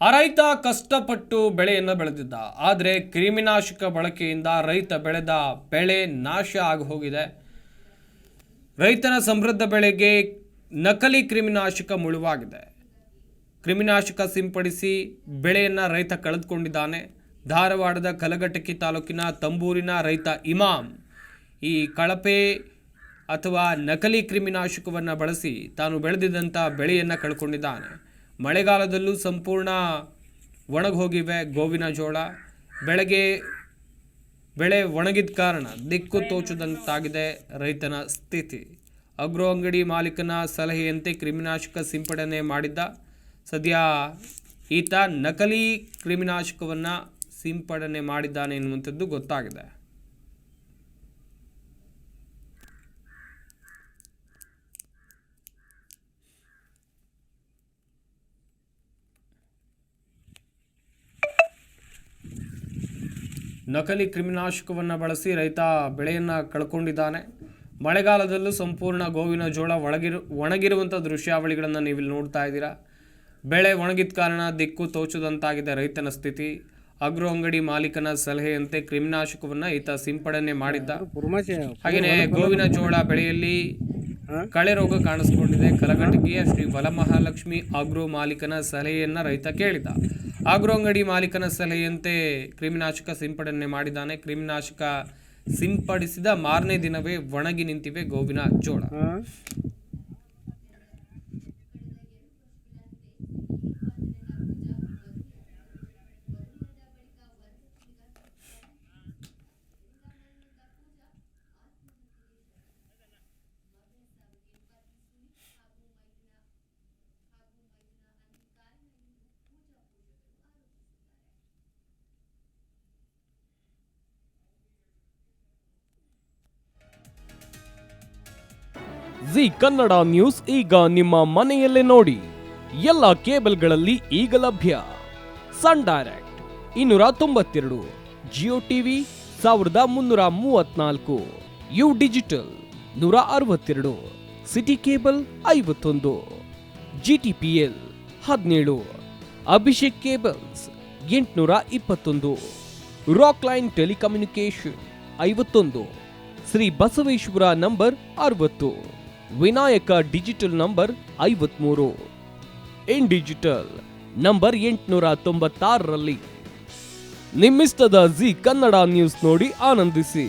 ಆ ರೈತ ಕಷ್ಟಪಟ್ಟು ಬೆಳೆಯನ್ನು ಬೆಳೆದಿದ್ದ. ಆದರೆ ಕ್ರಿಮಿನಾಶಕ ಬಳಕೆಯಿಂದ ರೈತ ಬೆಳೆದ ಬೆಳೆ ನಾಶ ಆಗಿ ಹೋಗಿದೆ. ರೈತನ ಸಮೃದ್ಧ ಬೆಳೆಗೆ ನಕಲಿ ಕ್ರಿಮಿನಾಶಕ ಮುಳುವಾಗಿದೆ. ಕ್ರಿಮಿನಾಶಕ ಸಿಂಪಡಿಸಿ ಬೆಳೆಯನ್ನು ರೈತ ಕಳೆದುಕೊಂಡಿದ್ದಾನೆ. ಧಾರವಾಡದ ಕಲಘಟಕಿ ತಾಲೂಕಿನ ತಂಬೂರಿನ ರೈತ ಇಮಾಮ್ ಈ ಕಳಪೆ ಅಥವಾ ನಕಲಿ ಕ್ರಿಮಿನಾಶಕವನ್ನು ಬಳಸಿ ತಾನು ಬೆಳೆದಿದ್ದಂಥ ಬೆಳೆಯನ್ನು ಕಳ್ಕೊಂಡಿದ್ದಾನೆ. ಮಳೆಗಾಲದಲ್ಲೂ ಸಂಪೂರ್ಣ ಒಣಗೋಗಿವೆ ಗೋವಿನ ಜೋಳ. ಬೆಳೆ ಒಣಗಿದ ಕಾರಣ ದಿಕ್ಕು ತೋಚದಂತಾಗಿದೆ ರೈತನ ಸ್ಥಿತಿ. ಅಗ್ರೋ ಅಂಗಡಿ ಮಾಲೀಕನ ಸಲಹೆಯಂತೆ ಕ್ರಿಮಿನಾಶಕ ಸಿಂಪಡಣೆ ಮಾಡಿದ್ದ. ಸದ್ಯ ಈತ ನಕಲಿ ಕ್ರಿಮಿನಾಶಕವನ್ನು ಸಿಂಪಡಣೆ ಮಾಡಿದ್ದಾನೆ ಎನ್ನುವಂಥದ್ದು ಗೊತ್ತಾಗಿದೆ. ನಕಲಿ ಕ್ರಿಮಿನಾಶಕವನ್ನು ಬಳಸಿ ರೈತ ಬೆಳೆಯನ್ನು ಕಳ್ಕೊಂಡಿದ್ದಾನೆ. ಮಳೆಗಾಲದಲ್ಲೂ ಸಂಪೂರ್ಣ ಗೋವಿನ ಜೋಳ ಒಣಗಿರುವಂಥ ದೃಶ್ಯಾವಳಿಗಳನ್ನು ನೀವಿಲ್ಲಿ ನೋಡ್ತಾ ಇದ್ದೀರಾ. ಬೆಳೆ ಒಣಗಿದ ಕಾರಣ ದಿಕ್ಕು ತೋಚದಂತಾಗಿದೆ ರೈತನ ಸ್ಥಿತಿ. ಅಗ್ರೋ ಅಂಗಡಿ ಮಾಲೀಕನ ಸಲಹೆಯಂತೆ ಕ್ರಿಮಿನಾಶಕವನ್ನು ಈತ ಸಿಂಪಡಣೆ ಮಾಡಿದ್ದ. ಹಾಗೆಯೇ ಗೋವಿನ ಜೋಳ ಬೆಳೆಯಲ್ಲಿ ಕಳೆ ರೋಗ ಕಾಣಿಸಿಕೊಂಡಿದೆ. ಕಲಘಟಗಿಯ ಶ್ರೀ ವರಮಹಾಲಕ್ಷ್ಮಿ ಆಗ್ರೋ ಮಾಲೀಕನ ಸಲಹೆಯನ್ನು ರೈತ ಕೇಳಿದ. ಆಗ್ರೋ ಅಂಗಡಿ ಮಾಲೀಕನ ಸಲಹೆಯಂತೆ ಕ್ರಿಮಿನಾಶಕ ಸಿಂಪಡಣೆ ಮಾಡಿದ್ದಾನೆ. ಕ್ರಿಮಿನಾಶಕ ಸಿಂಪಡಿಸಿದ ಮಾರನೇ ದಿನವೇ ಒಣಗಿ ನಿಂತಿವೆ ಗೋವಿನ ಜೋಳ. ಜಿ ಕನ್ನಡ ನ್ಯೂಸ್ ಈಗ ನಿಮ್ಮ ಮನೆಯಲ್ಲೇ ನೋಡಿ. ಎಲ್ಲ ಕೇಬಲ್ಗಳಲ್ಲಿ ಈಗ ಲಭ್ಯ. Sun Direct 292, Jio TV 1334, U digital 162, city cable 51, GTPL 17, Abhishek cables 821, ರಾಕ್ ಲೈನ್ ಟೆಲಿಕಮ್ಯುನಿಕೇಶನ್ 51, Shri Basaveshwara number 60, Vinayaka digital number 53, in digital number 896ರಲ್ಲಿ ನಿಮ್ಮಿಸ್ತದ ಜಿ ಕನ್ನಡ ನ್ಯೂಸ್ ನೋಡಿ ಆನಂದಿಸಿ.